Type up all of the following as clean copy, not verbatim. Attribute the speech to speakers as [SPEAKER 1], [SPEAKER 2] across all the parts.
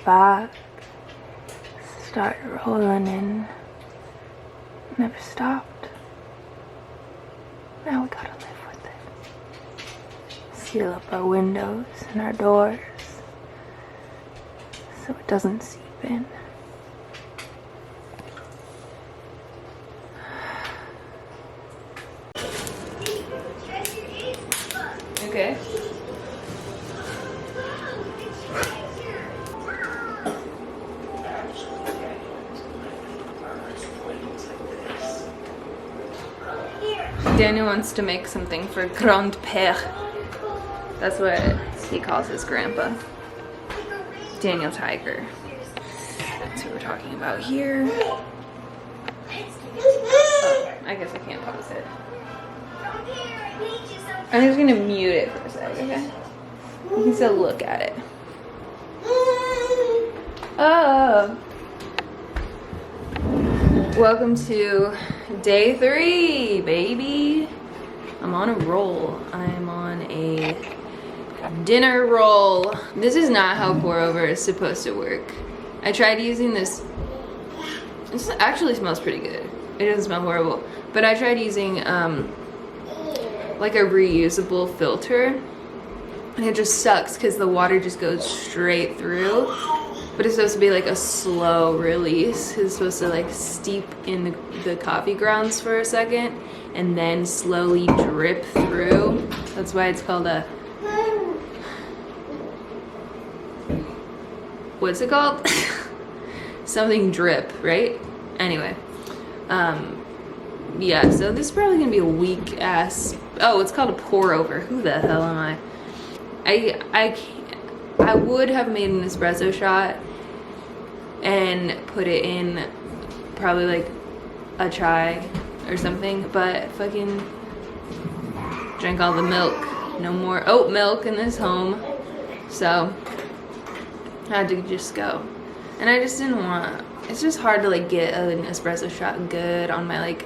[SPEAKER 1] back started rolling in. Never stopped. Now we gotta live with it. Seal up our windows and our doors so it doesn't seep in. Okay. Daniel wants to make something for Grand-Père. That's what he calls his grandpa. Daniel Tiger. That's what we're talking about here. Oh, I guess I can't pause it. I'm just gonna mute it for a sec, okay? You can still look at it. Oh. Welcome to day 3, baby. I'm on a roll. I'm on a dinner roll. This is not how pour over is supposed to work. I tried using this. This actually smells pretty good. It doesn't smell horrible. But I tried using like a reusable filter. And it just sucks because the water just goes straight through. But it's supposed to be like a slow release. It's supposed to like steep in the coffee grounds for a second and then slowly drip through. That's why it's called a... What's it called? Something drip, right? Anyway. Yeah, so this is probably gonna be a weak ass... Oh, it's called a pour over. Who the hell am I? I would have made an espresso shot and put it in probably like a chai or something, but fucking drank all the milk. No more oat milk in this home, so I had to just go. And I just didn't want, it's just hard to like get an espresso shot good on my like,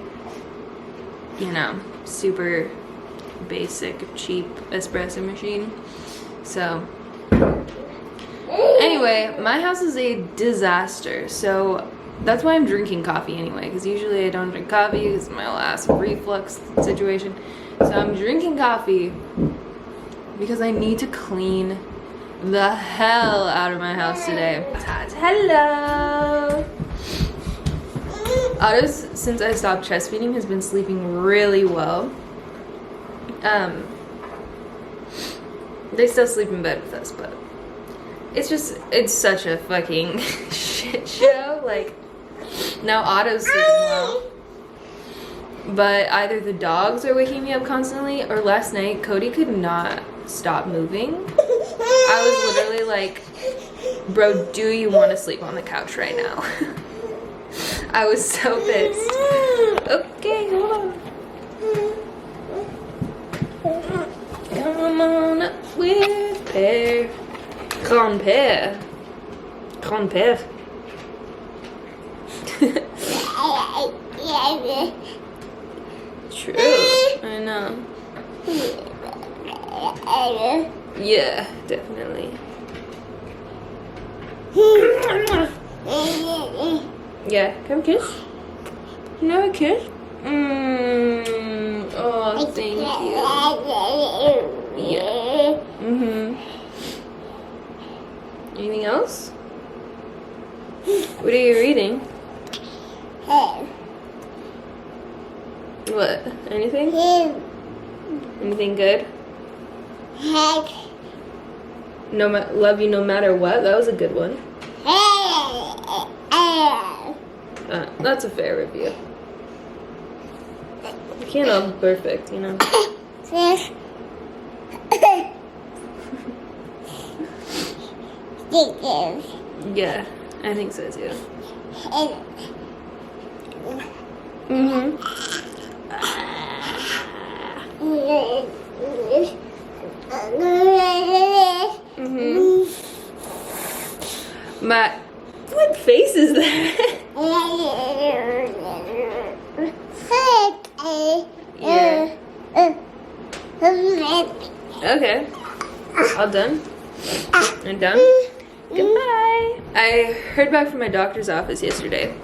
[SPEAKER 1] you know, super basic cheap espresso machine. So anyway, my house is a disaster, so that's why I'm drinking coffee anyway, because usually I don't drink coffee because of my last reflux situation. So I'm drinking coffee because I need to clean the hell out of my house today. Hello! Otto, since I stopped chest feeding, has been sleeping really well. They still sleep in bed with us, but it's such a fucking shit show. Like, now Otto's sleeping well, but either the dogs are waking me up constantly, or last night Cody could not stop moving. I was literally like, bro, do you want to sleep on the couch right now? I was so pissed. Okay, hold on. Come on up with Père. Grand-Père. Grand-Père. True. I know. Yeah, definitely. Yeah, come kiss. You know a kiss? Oh, thank you. Yeah. Anything else? What are you reading? What? Anything? Anything good? No, love you no matter what? That was a good one. That's a fair review. You can't all be perfect, you know. Yeah, I think so too. Matt, what face is that? Yeah. Okay. All done? I'm done? Goodbye. I heard back from my doctor's office yesterday,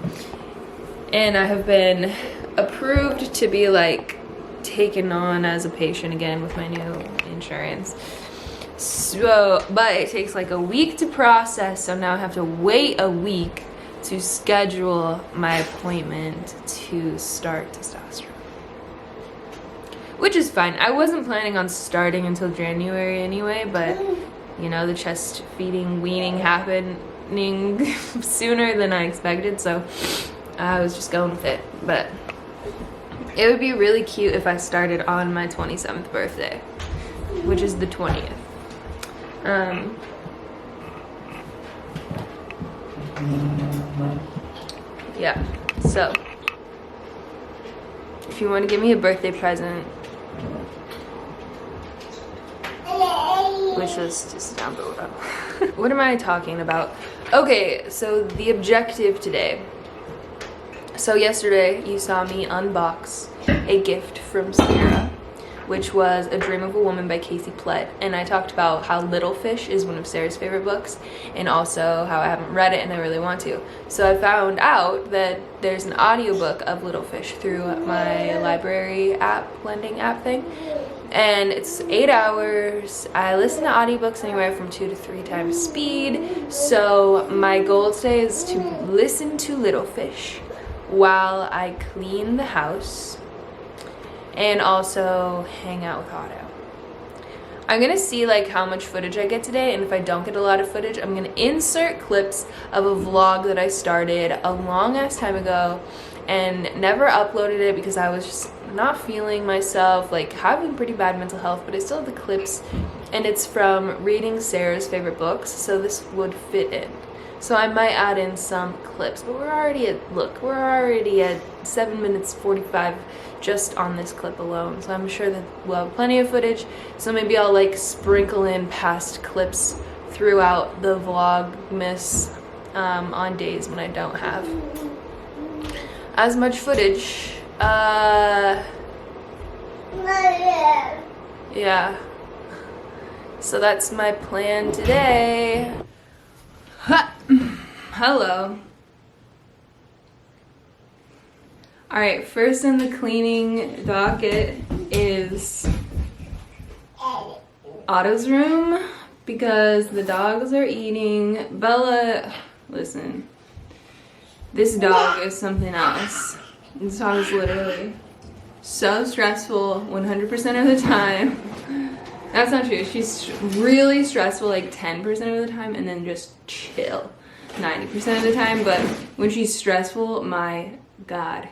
[SPEAKER 1] and I have been approved to be like taken on as a patient again with my new insurance. So, but it takes like a week to process, so now I have to wait a week to schedule my appointment to start testosterone. Which is fine. I wasn't planning on starting until January anyway, but you know, the chest feeding weaning happening sooner than I expected, so I was just going with it. But it would be really cute if I started on my 27th birthday, which is the 20th. Yeah, so if you want to give me a birthday present, wish list is down below. What am I talking about? Okay, so the objective today. So yesterday you saw me unbox a gift from Sarah, which was A Dream of a Woman by Casey Plett, and I talked about how Little Fish is one of Sarah's favorite books, and also how I haven't read it and I really want to. So I found out that there's an audiobook of Little Fish through my library app, lending app thing, and it's 8 hours. I listen to audiobooks anywhere from 2 to 3 times speed, so my goal today is to listen to Little Fish while I clean the house and also hang out with Otto. I'm gonna see like how much footage I get today, and if I don't get a lot of footage, I'm gonna insert clips of a vlog that I started a long ass time ago and never uploaded it because I was just not feeling myself, like having pretty bad mental health, but I still have the clips, and it's from reading Sarah's favorite books, so this would fit in. So I might add in some clips, but we're already at 7 minutes 45 just on this clip alone. So I'm sure that we'll have plenty of footage. So maybe I'll like sprinkle in past clips throughout the Vlogmas on days when I don't have as much footage. Yeah. So that's my plan today. Ha! Hello. Alright, first in the cleaning docket is Otto's room because the dogs are eating. Bella, listen, this dog is something else. This dog is literally so stressful 100% of the time. That's not true. She's really stressful like 10% of the time and then just chill 90% of the time. But when she's stressful, my God.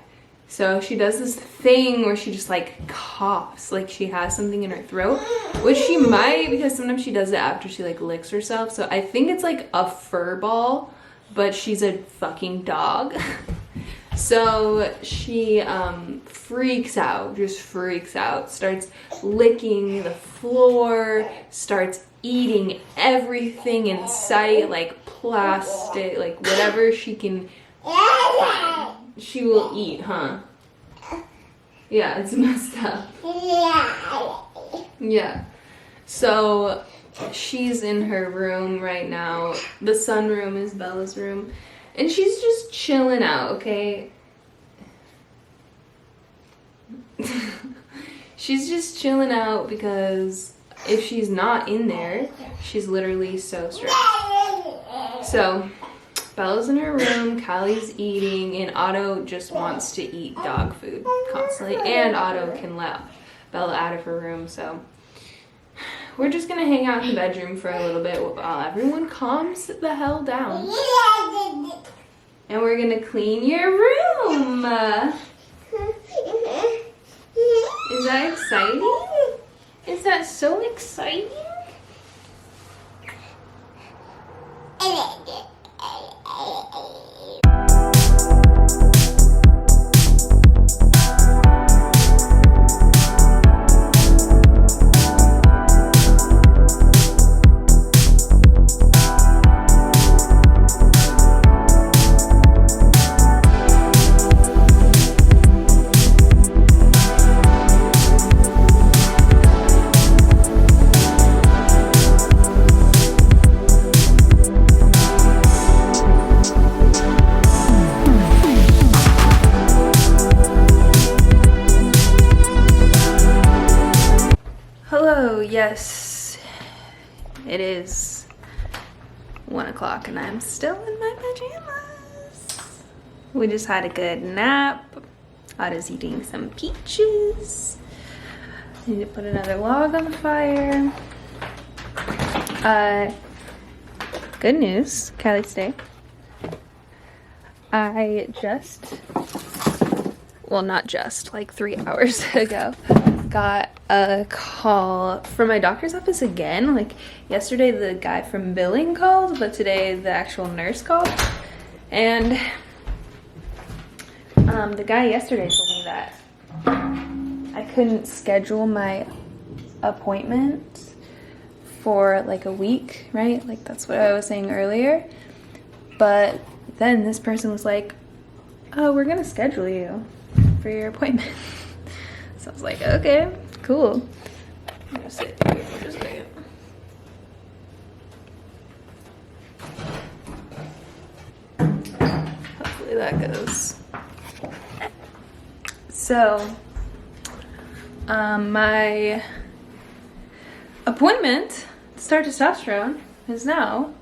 [SPEAKER 1] So she does this thing where she just like coughs, like she has something in her throat, which she might, because sometimes she does it after she like licks herself. So I think it's like a fur ball, but she's a fucking dog. So she freaks out, just freaks out, starts licking the floor, starts eating everything in sight, like plastic, like whatever she can find. She will eat, huh? Yeah, it's messed up. Yeah. So she's in her room right now. The sunroom is Bella's room. And she's just chilling out, okay? She's just chilling out because if she's not in there, she's literally so stressed. So Bella's in her room, Callie's eating, and Otto just wants to eat dog food constantly. And Otto can let Bella out of her room, so we're just gonna hang out in the bedroom for a little bit while everyone calms the hell down. And we're gonna clean your room. Is that exciting? Is that so exciting? Oh, yes. It is 1 o'clock and I'm still in my pajamas. We just had a good nap. Otto's eating some peaches. I need to put another log on the fire. Good news, Kylie's day. I just, well, not just, like 3 hours ago, got a call from my doctor's office again. Like yesterday the guy from billing called, but today the actual nurse called. And the guy yesterday told me that I couldn't schedule my appointment for like a week, right? Like that's what I was saying earlier. But then this person was like, oh, we're gonna schedule you for your appointment. So I was like, okay, cool. I'm gonna sit here for just a second. Hopefully that goes. So, my appointment to start testosterone is now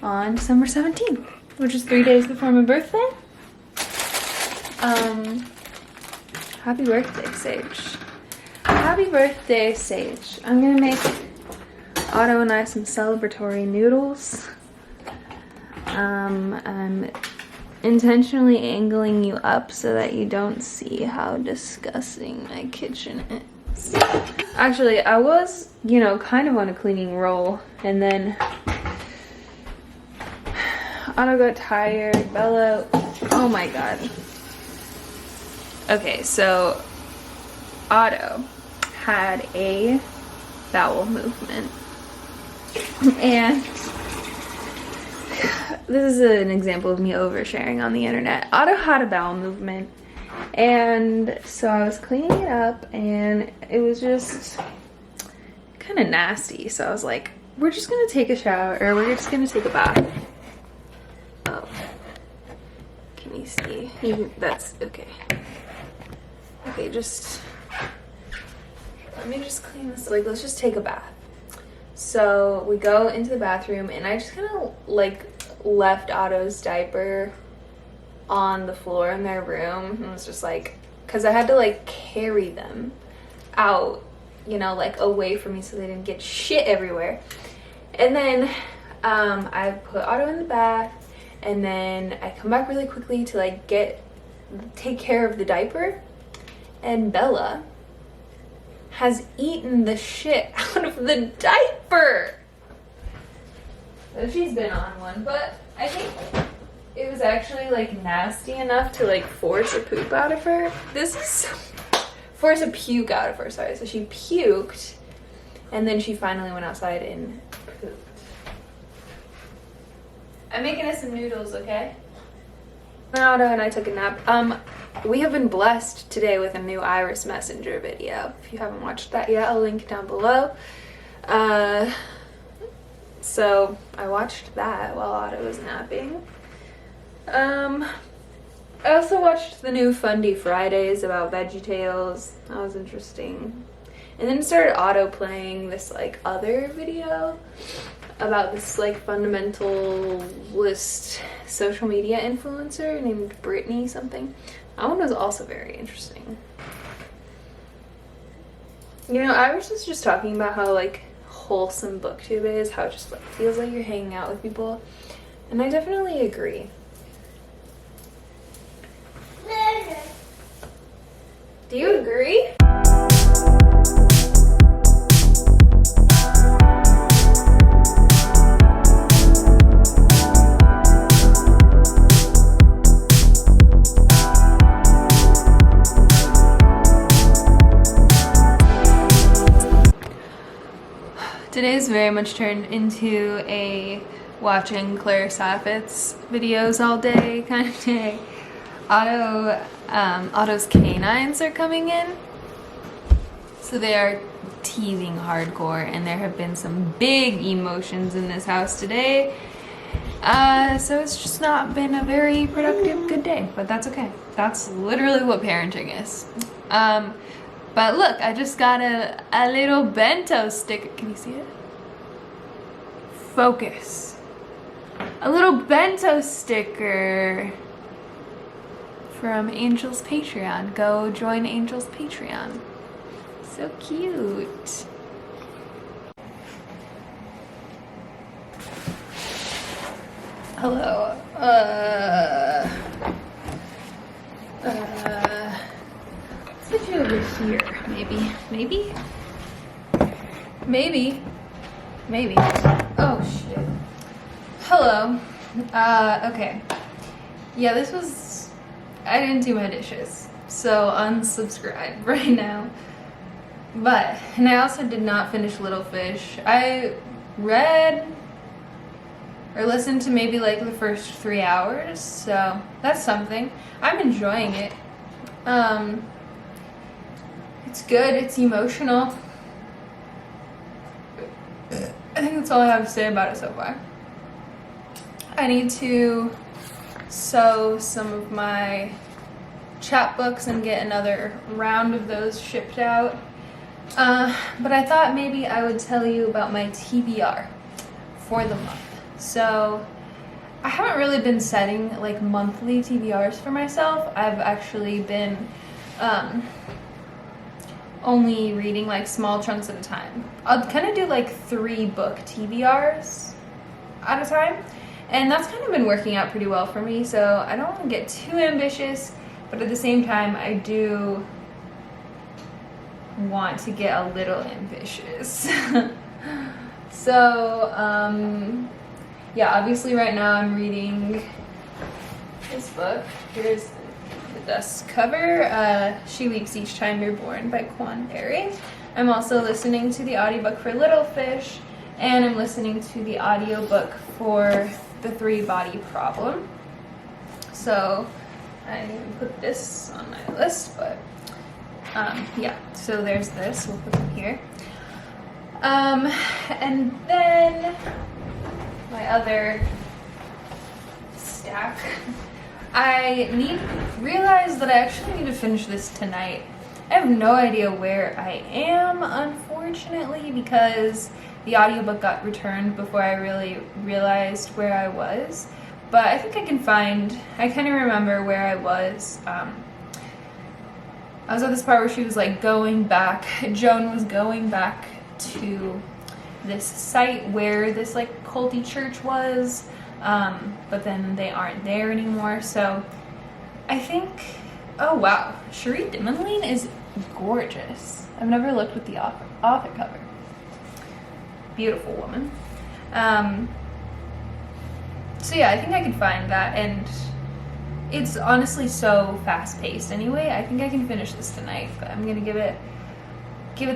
[SPEAKER 1] on December 17th, which is 3 days before my birthday. Happy birthday, Sage. Happy birthday, Sage. I'm gonna make Otto and I some celebratory noodles. I'm intentionally angling you up so that you don't see how disgusting my kitchen is. Actually, I was, you know, kind of on a cleaning roll, and then Otto got tired. Bella, oh my god. Okay, so Otto had a bowel movement, and this is an example of me oversharing on the internet. Otto had a bowel movement, and so I was cleaning it up, and it was just kind of nasty. So I was like, we're just gonna take a shower, or we're just gonna take a bath. Oh, can you see? That's okay. Okay, just let me just clean this. Like, let's just take a bath. So we go into the bathroom, and I just kind of like left Otto's diaper on the floor in their room, and it was just like, because I had to like carry them out, you know, like away from me so they didn't get shit everywhere. And then I put Otto in the bath, and then I come back really quickly to like take care of the diaper, and Bella has eaten the shit out of the diaper. So she's been on one, but I think it was actually like nasty enough to like force a poop out of her. Force a puke out of her, sorry. So she puked, and then she finally went outside and pooped. I'm making us some noodles, okay? Otto and I took a nap. We have been blessed today with a new Iris Messenger video. If you haven't watched that yet, I'll link down below. So I watched that while Otto was napping. I also watched the new Fundy Fridays about VeggieTales. That was interesting. And then started Otto playing this like other video about this like fundamentalist social media influencer named Brittany something. That one was also very interesting. You know, I was just talking about how like wholesome booktube is, how it just like feels like you're hanging out with people, and I definitely agree. Do you agree? Today's very much turned into a watching Claire Saffitz videos all day kind of day. Otto's canines are coming in, so they are teething hardcore, and there have been some big emotions in this house today. So it's just not been a very productive good day, but that's okay. That's literally what parenting is. But look, I just got a little bento sticker. Can you see it? Focus. A little bento sticker from Angel's Patreon. Go join Angel's Patreon. So cute. Hello. Let's get you over here. Maybe. Oh shit. Hello. Okay. Yeah, I didn't do my dishes, so unsubscribe right now. And I also did not finish Little Fish. I read or listened to maybe like the first 3 hours, so that's something. I'm enjoying it. It's good, it's emotional. I think that's all I have to say about it so far. I need to sew some of my chapbooks and get another round of those shipped out. But I thought maybe I would tell you about my TBR for the month. So I haven't really been setting like monthly TBRs for myself. I've actually been only reading like small chunks at a time. I'll kind of do like 3 book TBRs at a time, and that's kind of been working out pretty well for me. So I don't want to get too ambitious, but at the same time I do want to get a little ambitious. So yeah, obviously right now I'm reading this book. Here's the dust cover, She Weeps Each Time You're Born by Quan Berry. I'm also listening to the audiobook for Little Fish, and I'm listening to the audiobook for The 3-Body Problem. So I didn't put this on my list, but yeah, so there's this, we'll put them here. And then my other stack, I realized that I actually need to finish this tonight. I have no idea where I am, unfortunately, because the audiobook got returned before I really realized where I was. But I think I kind of remember where I was. I was at this part where she was like going back, Joan was going back to this site where this like culty church was, but then they aren't there anymore. So I think, oh wow, Cherie Dimonline is gorgeous. I've never looked at the author cover. Beautiful woman. So yeah, I think I can find that, and it's honestly so fast-paced anyway. I think I can finish this tonight, but I'm gonna give it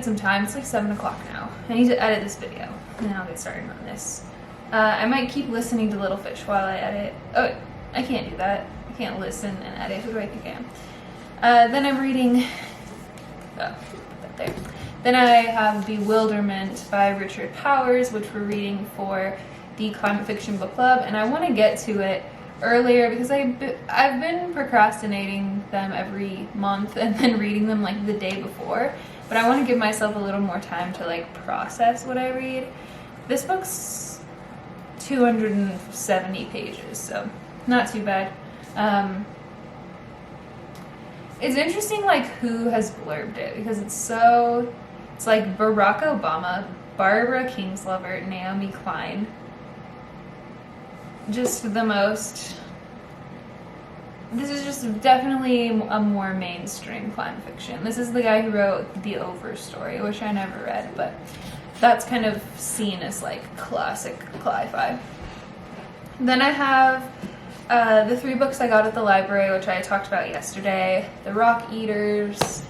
[SPEAKER 1] some time. It's like 7 o'clock now. I need to edit this video, and then I'll get started on this. I might keep listening to Little Fish while I edit. Oh, I can't do that. I can't listen and edit. Who do I think I am? Then I'm reading, oh, put that there. Then I have Bewilderment by Richard Powers, which we're reading for the Climate Fiction Book Club, and I want to get to it earlier because I've been procrastinating them every month and then reading them like the day before, but I want to give myself a little more time to like process what I read. This book's 270 pages, so not too bad. It's interesting like who has blurbed it, because it's like Barack Obama, Barbara Kingsolver, Naomi Klein. Just the most, this is just definitely a more mainstream climate fiction. This is the guy who wrote The Overstory, which I never read, but that's kind of seen as like classic cli-fi. Then I have the 3 books I got at the library, which I talked about yesterday. The Rock Eaters,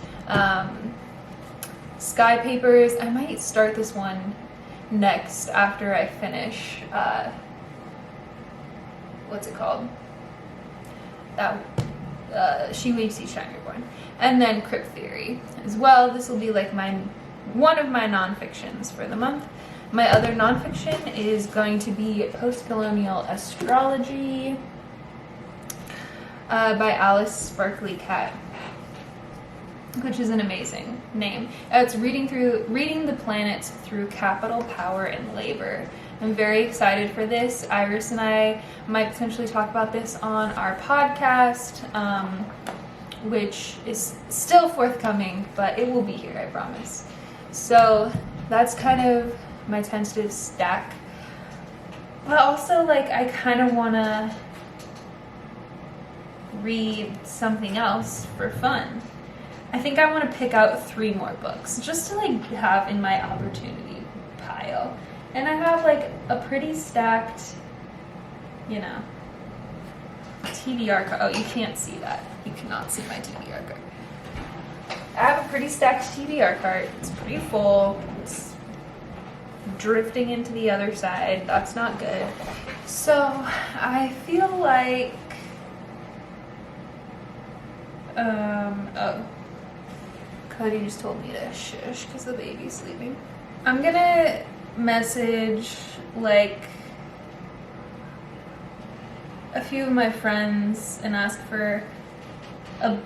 [SPEAKER 1] Sky Papers. I might start this one next after I finish, what's it called? That She Weeps Each Time You're Born. And then Crypt Theory as well. This will be like one of my nonfictions for the month. My other nonfiction is going to be Post-Colonial Astrology by Alice Sparkly Cat, which is an amazing
[SPEAKER 2] name. It's reading the planets through capital, power, and labor. I'm very excited for this. Iris and I might potentially talk about this on our podcast, which is still forthcoming, but it will be here, I promise. So that's kind of my tentative stack. But also, like, I kind of want to read something else for fun. I think I want to pick out 3 more books just to, like, have in my opportunity pile. And I have, like, a pretty stacked, you know, TBR card. Oh, you can't see that. You cannot see my TBR card. I have a pretty stacked TBR card. It's pretty full. It's drifting into the other side. That's not good. So I feel like, oh, Cody just told me to shush because the baby's sleeping. I'm gonna message like a few of my friends and ask for a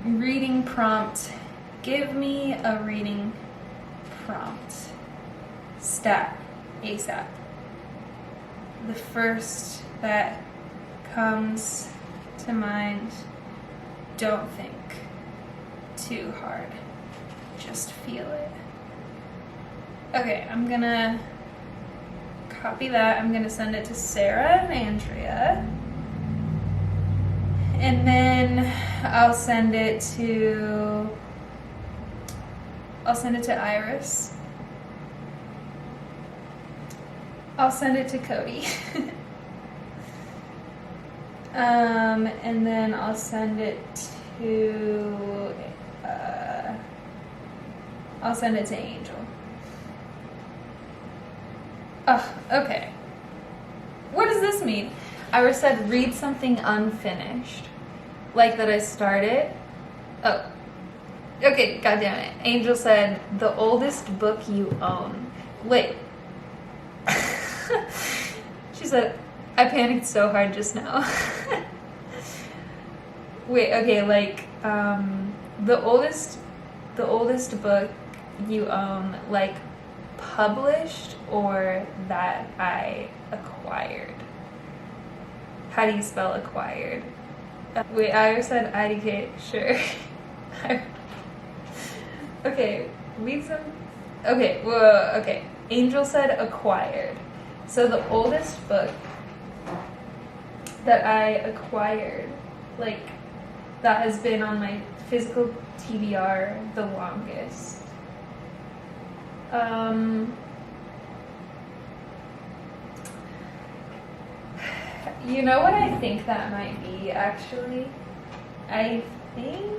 [SPEAKER 2] reading prompt. Give me a reading prompt. Stat. ASAP. The first that comes to mind. Don't think too hard. Just feel it. Okay, I'm gonna copy that. I'm gonna send it to Sarah and Andrea. And then I'll send it to Iris. I'll send it to Cody. And then I'll send it to Angel. Oh, okay. What does this mean? Iris said, read something unfinished. Like that I started. Oh. Okay, goddamn it. Angel said, the oldest book you own. Wait. She said, I panicked so hard just now. Wait, okay, like, the oldest book you own, like, published or that I acquired? How do you spell acquired? Wait, I said IDK, sure. Okay, read some. Okay, whoa, okay. Angel said acquired. So the oldest book that I acquired, like, that has been on my physical TBR the longest. You know what I think that might be, actually? I think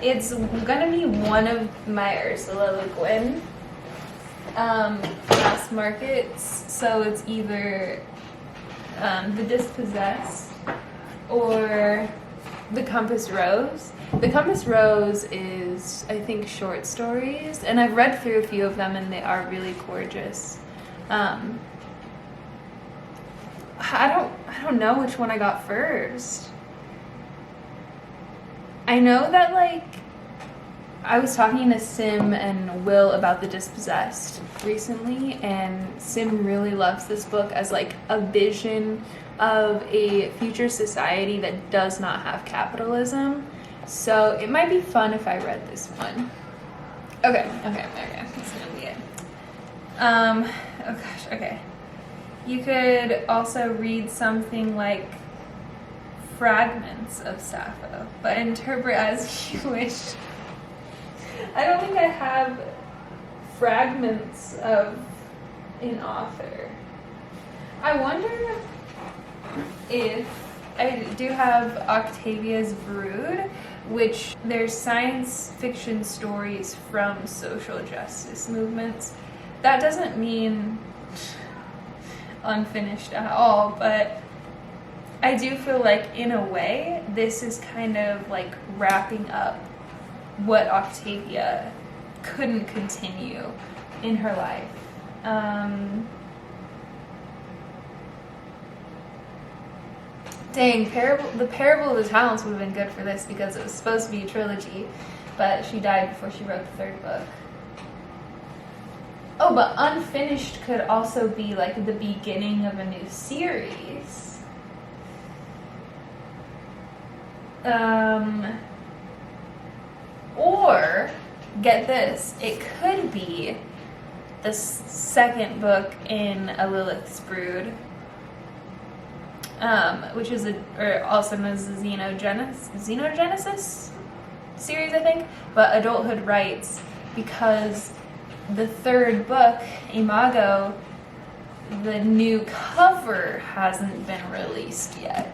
[SPEAKER 2] it's gonna be one of my Ursula Le Guin mass markets. So it's either The Dispossessed or The Compass Rose. The Compass Rose is, I think, short stories, and I've read through a few of them and they are really gorgeous. I don't know which one I got first. I know that, like, I was talking to Sim and Will about The Dispossessed recently, and Sim really loves this book as, like, a vision of a future society that does not have capitalism. So it might be fun if I read this one. Okay. That's gonna be it. Oh gosh, okay. You could also read something like Fragments of Sappho, but interpret as you wish. I don't think I have fragments of an author. I wonder if I do have Octavia's Brood, which there's science fiction stories from social justice movements. That doesn't mean unfinished at all, but I do feel like, in a way, this is kind of like wrapping up what Octavia couldn't continue in her life. Dang, the Parable of the Talents would have been good for this because it was supposed to be a trilogy. but she died before she wrote the third book. Oh, but unfinished could also be like the beginning of a new series. Or, get this, it could be the second book in A Lilith's Brood, which is or also known as the Xenogenesis series, I think, but Adulthood writes, because the third book, Imago, the new cover hasn't been released yet.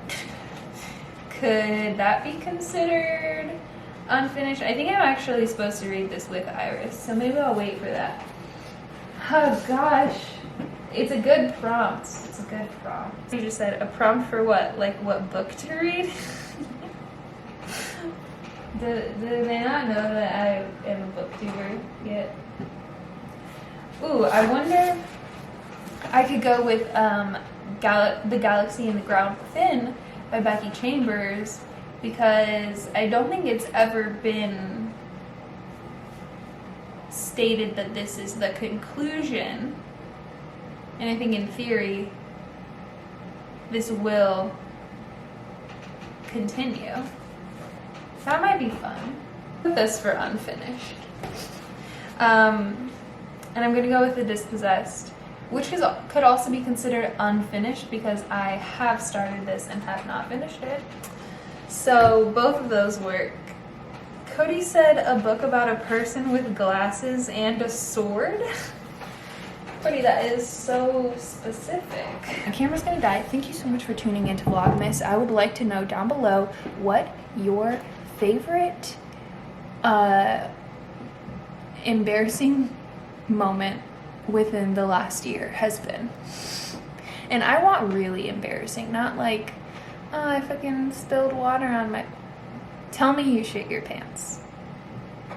[SPEAKER 2] Could that be considered unfinished? I think I'm actually supposed to read this with Iris, so maybe I'll wait for that. Oh gosh, it's a good prompt. It's a good prompt. You just said a prompt for what? Like what book to read? Do they not know that I am a booktuber yet? Ooh, I wonder. I could go with The Galaxy and the Ground Within by Becky Chambers, because I don't think it's ever been stated that this is the conclusion, and I think in theory this will continue. That might be fun. Put this for unfinished. And I'm gonna go with The Dispossessed, which could also be considered unfinished because I have started this and have not finished it. So both of those work. Cody said a book about a person with glasses and a sword. Cody, that is so specific. My camera's gonna die. Thank you so much for tuning into Vlogmas. I would like to know down below what your favorite embarrassing moment within the last year has been. And I want really embarrassing, not like, oh, I fucking spilled water on my... Tell me you shit your pants.